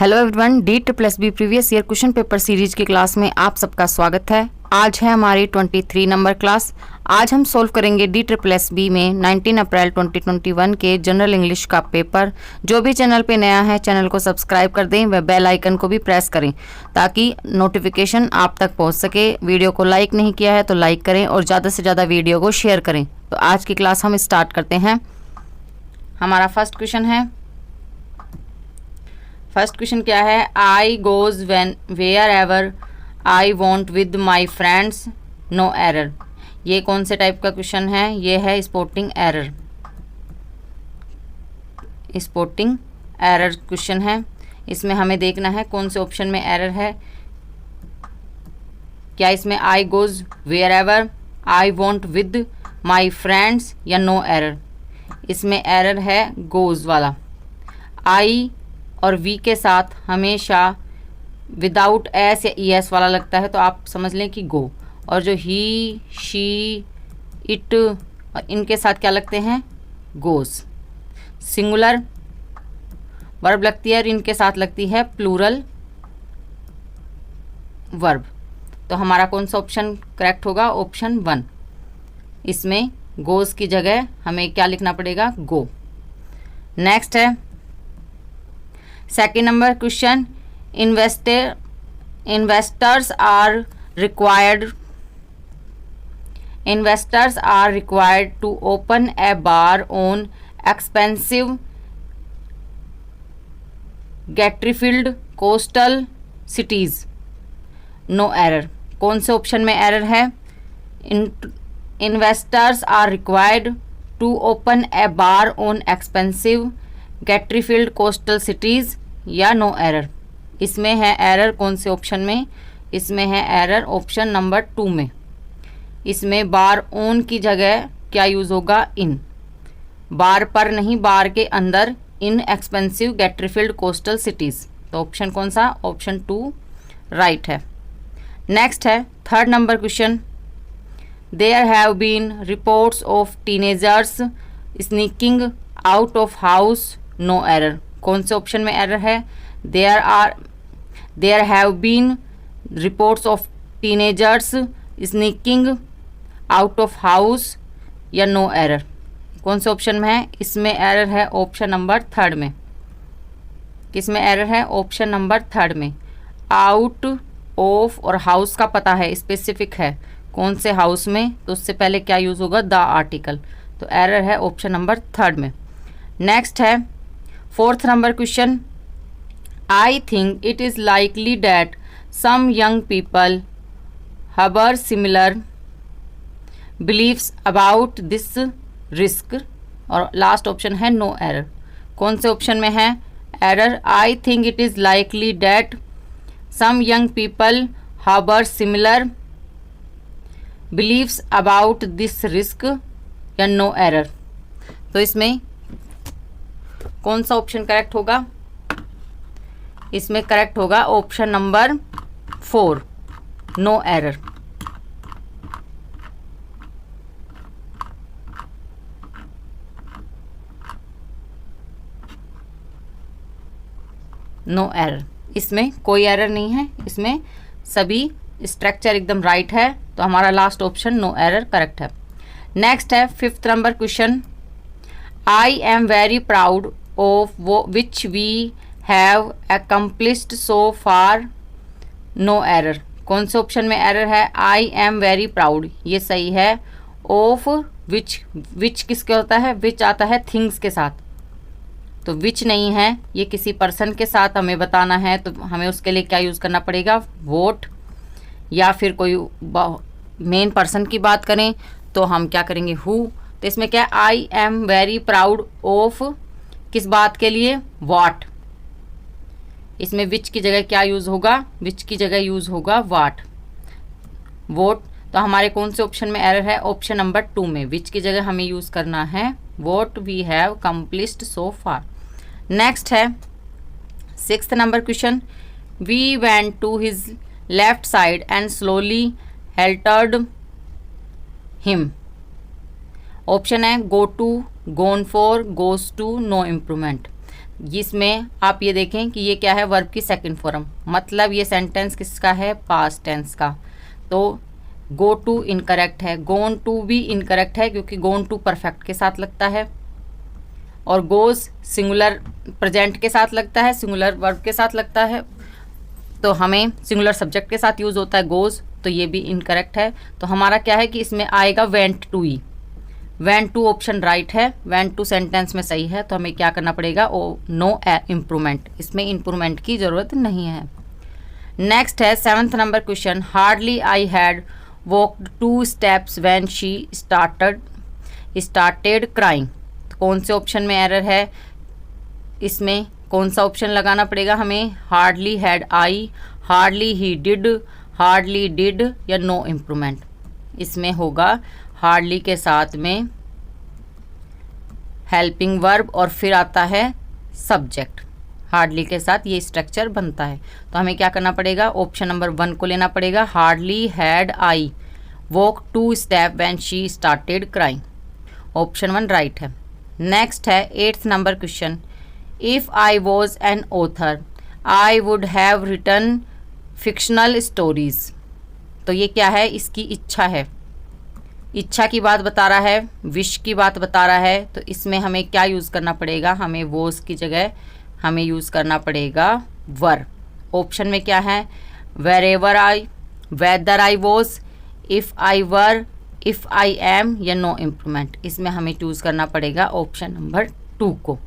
Hello everyone, D+B previous year question paper series की class में आप सबका स्वागत है। आज है हमारी 23 नंबर क्लास। आज हम सोल्व करेंगे D+B में 19 अप्रैल 2021 के जनरल इंग्लिश का पेपर। जो भी चैनल पे नया है चैनल को सब्सक्राइब कर दें व बेल आइकन को भी प्रेस करें ताकि नोटिफिकेशन आप तक पहुंच सके। वीडियो को लाइक नहीं किया है तो लाइक करें और ज़्यादा से ज़्यादा वीडियो को शेयर करें। तो आज की क्लास हम स्टार्ट करते हैं। हमारा फर्स्ट क्वेश्चन है, फर्स्ट क्वेश्चन क्या है? I goes when wherever I want with my friends no error. ये कौन से टाइप का क्वेश्चन है? ये है sporting error, sporting error question है। इसमें हमें देखना है कौन से ऑप्शन में एरर है। क्या इसमें I goes wherever, I want with my friends या नो एरर? इसमें एरर है गोज वाला। आई और वी के साथ हमेशा विदाउट एस या ई एस वाला लगता है तो आप समझ लें कि गो। और जो ही, शी, इट इनके साथ क्या लगते हैं? गोज। सिंगुलर वर्ब लगती है और इनके साथ लगती है प्लूरल वर्ब। तो हमारा कौन सा ऑप्शन करेक्ट होगा? ऑप्शन 1। इसमें गोज की जगह हमें क्या लिखना पड़ेगा? गो। नेक्स्ट है second number question, investors are required to open a bar on expensive gentrified coastal cities no error. कौन से ऑप्शन में एरर है? Investors are required to open a bar on expensive gentrified coastal cities या no error? इसमें है error कौन से option में? इसमें है एरर ऑप्शन नंबर 2 में। इसमें बार ऑन की जगह क्या यूज़ होगा? इन। बार पर नहीं, बार के अंदर in expensive gentrified coastal cities. तो ऑप्शन कौन सा? ऑप्शन 2 राइट है। नेक्स्ट है third number question, there have been reports of teenagers sneaking out of house no error. कौन से ऑप्शन में एरर है? There have been reports of teenagers sneaking out of house या no error? कौन से option में है? इसमें एरर है ऑप्शन नंबर 3 में। किसमें एरर है? ऑप्शन नंबर 3 में। आउट ऑफ और हाउस का पता है, स्पेसिफिक है कौन से हाउस में, तो उससे पहले क्या यूज़ होगा? The article. तो एरर है ऑप्शन नंबर 3 में। नेक्स्ट है fourth number question, I think it is likely that some young people harbour similar beliefs about this risk. और लास्ट ऑप्शन है नो एरर। कौन से ऑप्शन में है error? I think it is likely that some young people harbour similar beliefs about this risk या no error? तो इसमें कौन सा ऑप्शन करेक्ट होगा? इसमें करेक्ट होगा option number 4 no error. No error, इसमें कोई एरर नहीं है, इसमें सभी स्ट्रक्चर एकदम राइट है। तो हमारा last option no error correct है। नेक्स्ट है fifth number question, I am very proud of which we have accomplished so far no error। कौन से ऑप्शन में एरर है? I am very proud, ये सही है। of which किसके होता है? which आता है थिंग्स के साथ, तो which नहीं है, ये किसी पर्सन के साथ हमें बताना है तो हमें उसके लिए क्या यूज़ करना पड़ेगा? वोट। या फिर कोई मेन पर्सन की बात करें तो हम क्या करेंगे? हु। तो इसमें क्या? आई एम वेरी प्राउड ऑफ किस बात के लिए? व्हाट। इसमें विच की जगह क्या यूज़ होगा? विच की जगह यूज़ होगा व्हाट, वोट। तो हमारे कौन से ऑप्शन में एरर है? ऑप्शन नंबर 2 में। विच की जगह हमें यूज़ करना है what we have accomplished so far. Next है sixth number question, we went to his left side and slowly halted him. Option है go to, gone for, goes to, no improvement. इसमें आप ये देखें कि ये क्या है, वर्ब की सेकंड फॉर्म, मतलब ये सेंटेंस किसका है, पास्ट टेंस का। तो गो टू इनकरेक्ट है, गोन टू भी इनकरेक्ट है क्योंकि गोन टू परफेक्ट के साथ लगता है, और गोज सिंगुलर प्रेजेंट के साथ लगता है, सिंगुलर वर्ब के साथ लगता है, तो हमें सिंगुलर सब्जेक्ट के साथ यूज़ होता है गोज, तो ये भी इनकरेक्ट है। तो हमारा क्या है कि इसमें आएगा वेंट टू ही। वेंट टू ऑप्शन राइट है, वेंट टू सेंटेंस में सही है, तो हमें क्या करना पड़ेगा, ओ नो इम्प्रूवमेंट, इसमें इम्प्रूवमेंट की ज़रूरत नहीं है। नेक्स्ट है 7th number question, hardly I had walked 2 steps when she started crying. कौन से ऑप्शन में एरर है, इसमें कौन सा ऑप्शन लगाना पड़ेगा हमें, hardly had I, hardly he did, hardly did या नो इम्प्रूवमेंट। इसमें होगा हार्डली के साथ में हेल्पिंग वर्ब और फिर आता है सब्जेक्ट, हार्डली के साथ ये स्ट्रक्चर बनता है। तो हमें क्या करना पड़ेगा, ऑप्शन नंबर 1 को लेना पड़ेगा, hardly had I walk 2 step when she started crying, option 1 right है। नेक्स्ट है 8th number question, if I was an author I would have written fictional stories. तो ये क्या है, इसकी इच्छा है, इच्छा की बात बता रहा है, विश की बात बता रहा है, तो इसमें हमें क्या यूज़ करना पड़ेगा, हमें वॉज की जगह हमें यूज़ करना पड़ेगा वर। ऑप्शन में क्या है, wherever I, whether I was, if I were, if I am या नो इम्प्रूवमेंट। इसमें हमें चूज़ करना पड़ेगा ऑप्शन नंबर 2 को,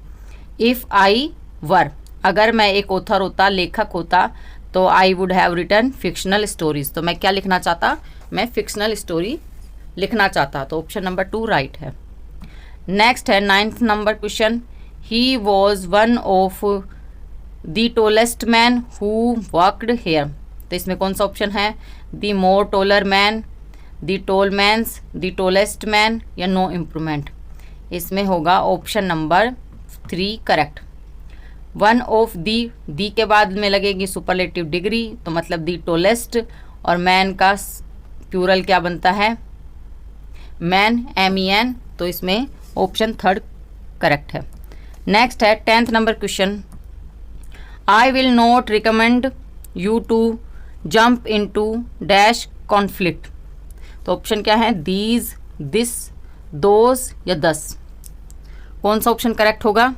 इफ़ आई वर। अगर मैं एक ऑथर होता, लेखक होता, तो I would have written fictional stories, तो मैं क्या लिखना चाहता, मैं फिक्शनल स्टोरी लिखना चाहता, तो ऑप्शन नंबर 2 राइट है। नेक्स्ट है 9th number question, he was one of the tallest man who worked here. तो इसमें कौन सा ऑप्शन है, the more taller man, the tall mans, the tallest man या नो इम्प्रूवमेंट। इसमें होगा option number 3 correct. One of the के बाद में लगेगी सुपरलेटिव डिग्री, तो मतलब दी टोलेस्ट, और मैन का प्लूरल क्या बनता है, मैन, MEN, तो इसमें ऑप्शन 3 करेक्ट है। नेक्स्ट है 10th number question, I will not recommend you to jump into dash conflict. तो ऑप्शन क्या है, दीज, दिस, दोज या दस। कौन सा ऑप्शन करेक्ट होगा,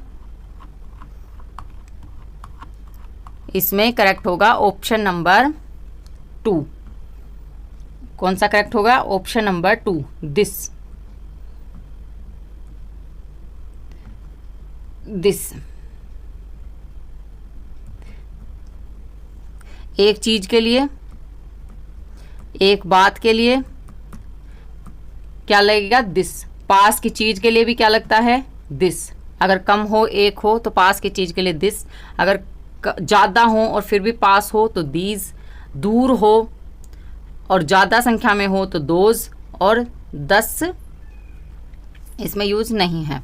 इसमें करेक्ट होगा ऑप्शन नंबर 2। कौन सा करेक्ट होगा, ऑप्शन नंबर 2 दिस, दिस। एक चीज के लिए, एक बात के लिए क्या लगेगा, दिस। पास की चीज के लिए भी क्या लगता है, दिस। अगर कम हो, एक हो, तो पास की चीज के लिए दिस। अगर ज़्यादा हो और फिर भी पास हो तो दीज, दूर हो और ज़्यादा संख्या में हो तो दोज, और 10 इसमें यूज नहीं है।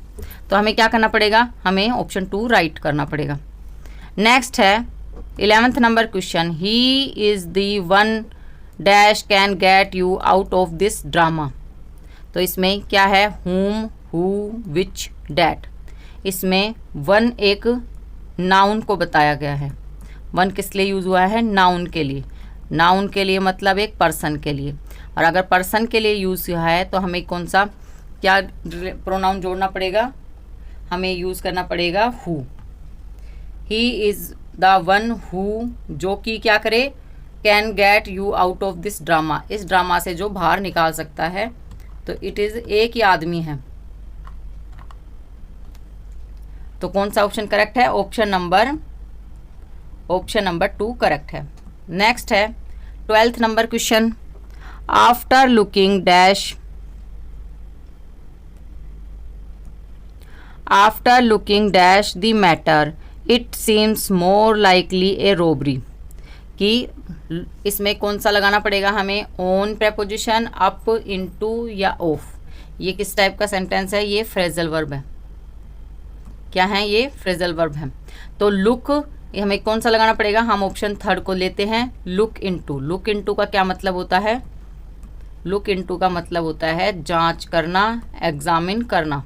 तो हमें क्या करना पड़ेगा, हमें ऑप्शन 2 राइट करना पड़ेगा। नेक्स्ट है 11th number question, he is the one dash can get you out of this drama. तो इसमें क्या है, whom, who, which, that। इसमें वन एक नाउन को बताया गया है। वन किस लिए यूज़ हुआ है, नाउन के लिए। नाउन के लिए मतलब एक पर्सन के लिए, और अगर पर्सन के लिए यूज़ हुआ है तो हमें कौन सा क्या प्रोनाउन जोड़ना पड़ेगा, हमें यूज़ करना पड़ेगा who. He is the one who, जो कि क्या करे, can get you out of this drama, इस ड्रामा से जो बाहर निकाल सकता है। तो इट इज़ एक ही आदमी है, तो कौन सा ऑप्शन करेक्ट है, ऑप्शन नंबर 2 करेक्ट है। नेक्स्ट है 12th number question, after looking dash, after looking dash the matter it seems more likely A robbery. कि इसमें कौन सा लगाना पड़ेगा हमें, ऑन प्रेपोजिशन, अप, इनटू या ऑफ। ये किस टाइप का सेंटेंस है, ये फ्रेजल वर्ब है। क्या है, ये फ्रेजल वर्ब है। तो लुक, हमें कौन सा लगाना पड़ेगा, हम ऑप्शन 3 को लेते हैं, लुक इनटू। लुक इनटू का क्या मतलब होता है, लुक इनटू का मतलब होता है जांच करना, एग्जामिन करना।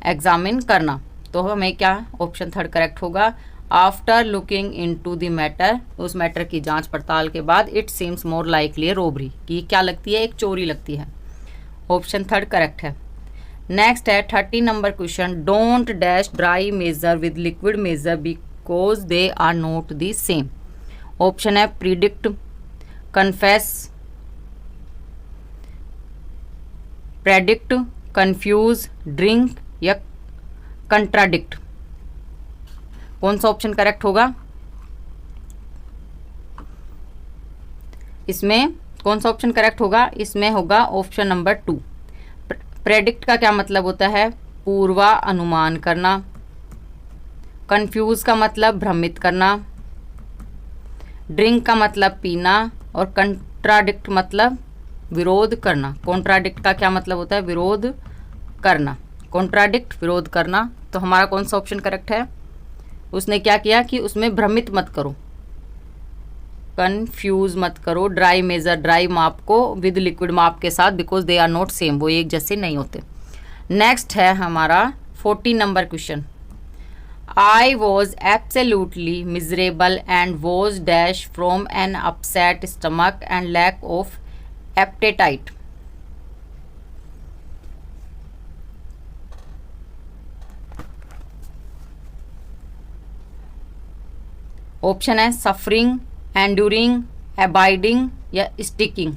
एग्जामिन करना। तो हमें क्या ऑप्शन थर्ड करेक्ट होगा, after looking into the matter, उस मैटर की जांच पड़ताल के बाद it seems more likely robbery, कि क्या लगती है, एक चोरी लगती है। ऑप्शन थर्ड करेक्ट है। नेक्स्ट है 30 number question, don't dash dry measure with liquid measure because they are not the same. Option है predict, confess, predict, confuse, drink या कंट्राडिक्ट। कौन सा ऑप्शन करेक्ट होगा? इसमें कौन सा ऑप्शन करेक्ट होगा? इसमें होगा ऑप्शन नंबर 2। प्रेडिक्ट का क्या मतलब होता है? पूर्वानुमान करना। कंफ्यूज का मतलब भ्रमित करना। ड्रिंक का मतलब पीना। और कंट्राडिक्ट मतलब विरोध करना। कॉन्ट्राडिक्ट का क्या मतलब होता है? विरोध करना। कॉन्ट्राडिक्ट, विरोध करना। तो हमारा कौन सा ऑप्शन करेक्ट है? उसने क्या किया कि उसमें भ्रमित मत करो, कन्फ्यूज मत करो ड्राई मेजर, ड्राई माप को विद लिक्विड माप के साथ, because they are not same, वो एक जैसे नहीं होते। नेक्स्ट है हमारा 14 number question, I was absolutely miserable and was dash from an upset stomach and lack of appetite. Option है सफरिंग, एंड्यूरिंग, अबाइडिंग या स्टिकिंग।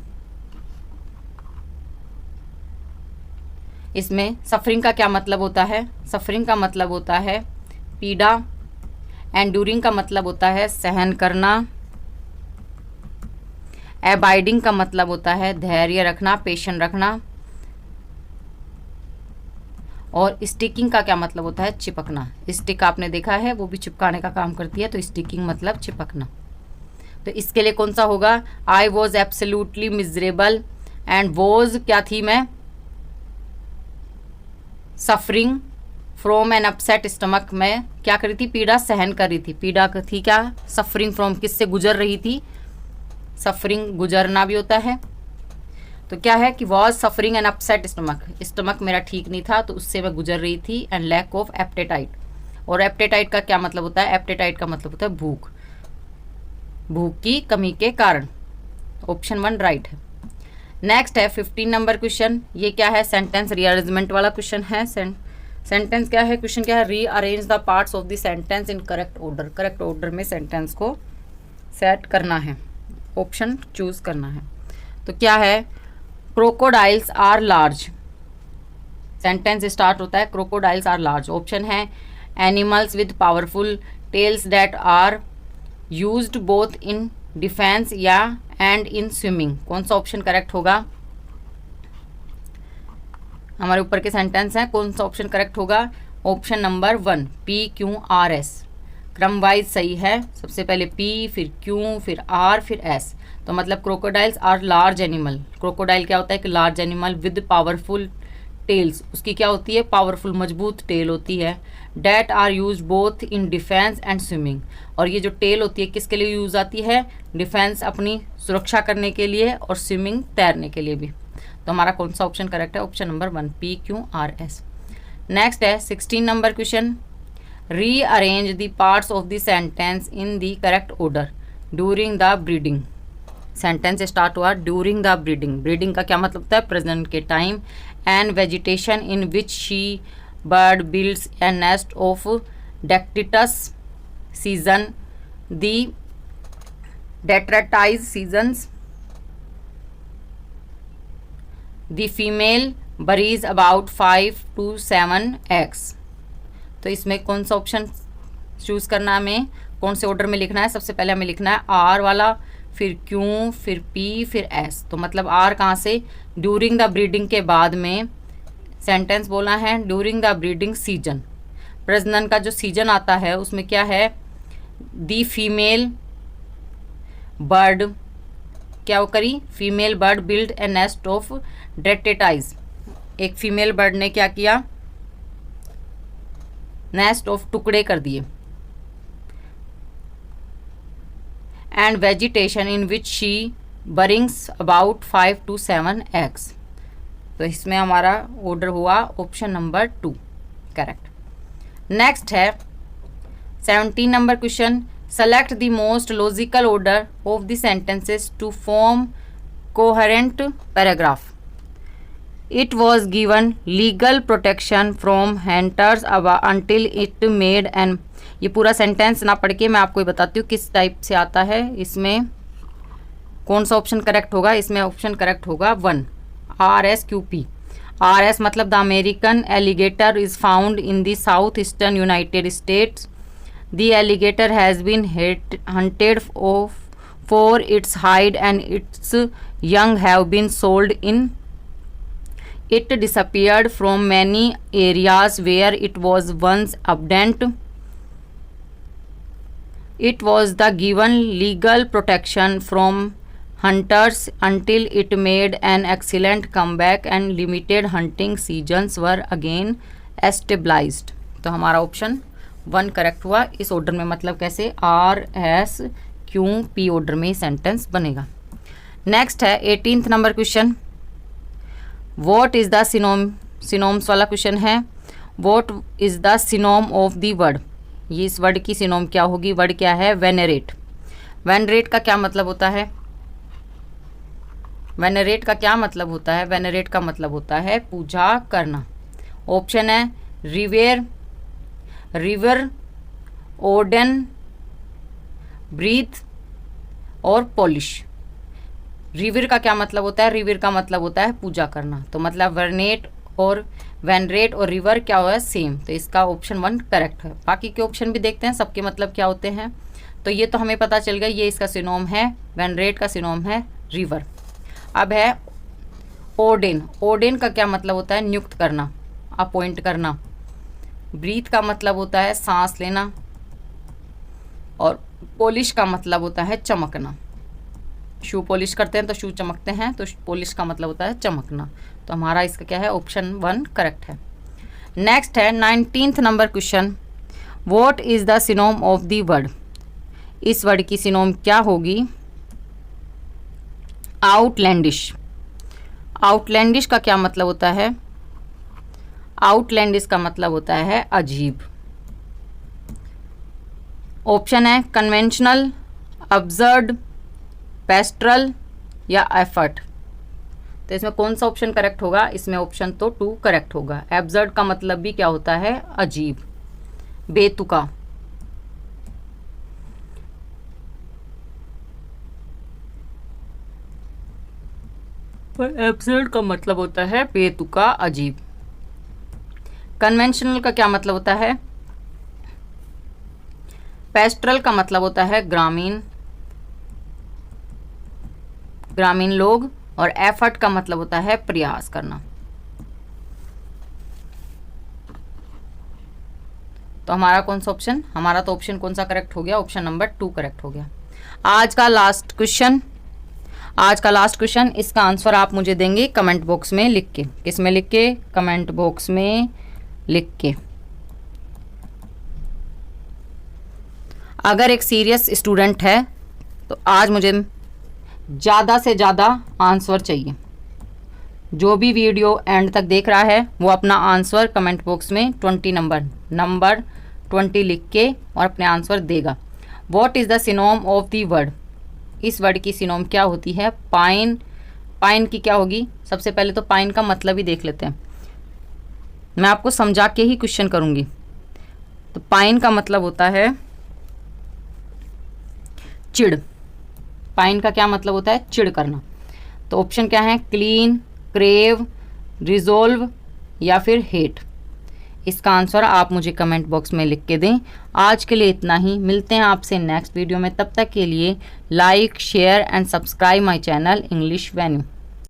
इसमें सफरिंग का क्या मतलब होता है? सफरिंग का मतलब होता है पीड़ा। एंड्यूरिंग का मतलब होता है सहन करना। अबाइडिंग का मतलब होता है धैर्य रखना, पेशेंस रखना। और स्टिकिंग का क्या मतलब होता है? चिपकना। स्टिक आपने देखा है, वो भी चिपकाने का काम करती है, तो स्टिकिंग मतलब चिपकना। तो इसके लिए कौन सा होगा? आई was absolutely miserable and was क्या थी मैं? Suffering from an upset stomach, में क्या करी थी? पीड़ा सहन कर रही थी। पीड़ा थी क्या? सफरिंग फ्रॉम, किससे गुजर रही थी? सफरिंग गुजरना भी होता है। तो क्या है कि was suffering N upset stomach, stomach मेरा ठीक नहीं था तो उससे मैं गुजर रही थी। एंड लैक ऑफ एप्टेटाइट, और एप्टेटाइट का क्या मतलब होता है? एप्टेटाइट का मतलब होता है भूख, भूख की कमी के कारण। ऑप्शन 1 राइट है। नेक्स्ट है 15 नंबर क्वेश्चन, ये क्या है? सेंटेंस रीअरेंजमेंट वाला क्वेश्चन है। सेंटेंस क्या है? क्वेश्चन क्या है? Rearrange the parts of the sentence in correct order. Correct order में सेंटेंस को सेट करना है, ऑप्शन चूज करना है। तो क्या है? Crocodiles are large. Sentence start होता है क्रोकोडाइल्स आर लार्ज। ऑप्शन है animals with powerful tails that are used both in defence या एंड इन स्विमिंग। कौन सा ऑप्शन करेक्ट होगा? हमारे ऊपर के सेंटेंस हैं, कौन सा ऑप्शन करेक्ट होगा? Option number 1 PQRS। क्रम वाइज सही है, सबसे पहले P, फिर Q, फिर R, फिर S। तो मतलब crocodiles are large animal. Crocodile क्या होता है? कि large animal with powerful tails, उसकी क्या होती है? पावरफुल, मजबूत टेल होती है। That are use both in defence and swimming, और ये जो टेल होती है किसके लिए यूज आती है? डिफेंस, अपनी सुरक्षा करने के लिए, और स्विमिंग, तैरने के लिए भी। तो हमारा कौन सा ऑप्शन करेक्ट है? Option number 1 PQRS। नेक्स्ट है 16 number question, rearrange the parts of the sentence in the correct order during the breeding. Sentence start हुआ ड्यूरिंग द ब्रीडिंग। ब्रीडिंग का क्या मतलब होता है? प्रेजेंट के time. And vegetation in which she bird builds a nest of detritus season the detritus seasons the female buries about 5 to 7 eggs। तो इसमें कौन सा ऑप्शन चूज करना है हमें? कौन से ऑर्डर में लिखना है? सबसे पहले हमें लिखना है R वाला, फिर Q, फिर P, फिर S। तो मतलब R कहाँ से? ड्यूरिंग द ब्रीडिंग के बाद में सेंटेंस बोला है ड्यूरिंग द ब्रीडिंग सीजन। प्रजनन का जो सीजन आता है उसमें क्या है? दी फीमेल बर्ड क्या वो करी? Female bird build a nest of detritus. एक फीमेल बर्ड ने क्या किया? नेस्ट ऑफ टुकड़े कर दिए। And vegetation in which she buries about 5 to 7 eggs। तो इसमें हमारा ऑर्डर हुआ ऑप्शन नंबर 2 करेक्ट। नेक्स्ट है 17 number question, select the most logical order of the sentences to form coherent paragraph. It was given legal protection from hunters until it made an. ये पूरा sentence ना पढ़ के मैं आपको बताती हूँ किस टाइप से आता है, इसमें कौन सा ऑप्शन करेक्ट होगा। इसमें ऑप्शन करेक्ट होगा 1, RSQP। RS मतलब the American alligator is found in the south eastern United States. The alligator has been hunted for its hide and its young have been sold in. It disappeared from many areas where it was once abundant. It was the given legal protection from hunters until it made an excellent comeback and limited hunting seasons were again established. तो हमारा option 1 correct हुआ। इस order में मतलब कैसे RSQP order में sentence बनेगा। Next है 18th number question, what is the synonyms वाला क्वेश्चन है। What is the synonym of the word. ये इस वर्ड की सिनोम क्या होगी। वर्ड क्या है, वेनरेट। वेनरेट का क्या मतलब होता है, वेनरेट का क्या मतलब होता है, वेनरेट का मतलब होता है पूजा करना। ऑप्शन है रिवेयर, रिवर, ओडन, ब्रीथ और पॉलिश। रिवर का क्या मतलब होता है, रिवर का मतलब होता है पूजा करना। तो मतलब वेनरेट और वेनरेट और रिवर क्या हुआ है, सेम। तो इसका ऑप्शन 1 करेक्ट है। बाकी के ऑप्शन भी देखते हैं सबके मतलब क्या होते हैं। तो ये तो हमें पता चल गया, ये इसका सिनोम है, वेनरेट का सिनोम है रिवर। अब है ओडेन। ओडेन का क्या मतलब होता है, नियुक्त करना, अपॉइंट करना। ब्रीथ का मतलब होता है सांस लेना और पॉलिश का मतलब होता है चमकना। शू पॉलिश करते हैं तो शू चमकते हैं, तो पॉलिश का मतलब होता है चमकना। तो हमारा इसका क्या है, ऑप्शन 1 करेक्ट है। नेक्स्ट है 19th number question, what is the synonym of the word. इस वर्ड की सिनोम क्या होगी, आउटलैंडिश। आउटलैंडिश का क्या मतलब होता है, आउटलैंडिश का मतलब होता है अजीब। ऑप्शन है कन्वेंशनल, अब्सर्ड, पेस्ट्रल या एफर्ट। तो इसमें कौन सा ऑप्शन करेक्ट होगा, इसमें ऑप्शन तो 2 करेक्ट होगा। एब्सर्ड का मतलब भी क्या होता है, अजीब, बेतुका। एब्सर्ड का मतलब होता है बेतुका, अजीब। कन्वेंशनल का क्या मतलब होता है, पेस्ट्रल का मतलब होता है ग्रामीण, ग्रामीण लोग। और एफर्ट का मतलब होता है प्रयास करना। तो हमारा कौन सा ऑप्शन, हमारा तो ऑप्शन कौन सा करेक्ट हो गया, ऑप्शन नंबर 2 करेक्ट हो गया। आज का लास्ट क्वेश्चन, आज का लास्ट क्वेश्चन, इसका आंसर आप मुझे देंगे कमेंट बॉक्स में लिख के। किसमें लिख के, कमेंट बॉक्स में लिख के। अगर एक सीरियस स्टूडेंट है तो आज मुझे ज़्यादा से ज़्यादा आंसर चाहिए। जो भी वीडियो एंड तक देख रहा है वो अपना आंसर कमेंट बॉक्स में 20 नंबर 20 लिख के और अपने आंसर देगा। What is the synonym of the word. इस वर्ड की सिनोम क्या होती है, पाइन। पाइन की क्या होगी, सबसे पहले तो पाइन का मतलब ही देख लेते हैं। मैं आपको समझा के ही क्वेश्चन करूँगी। तो पाइन का मतलब होता है चिढ़। पाइन का क्या मतलब होता है, चिढ़ करना। तो ऑप्शन क्या है, क्लीन, क्रेव, रिजोल्व या फिर हेट। इसका आंसर आप मुझे कमेंट बॉक्स में लिख के दें। आज के लिए इतना ही, मिलते हैं आपसे नेक्स्ट वीडियो में। तब तक के लिए like, share and subscribe my channel English venue.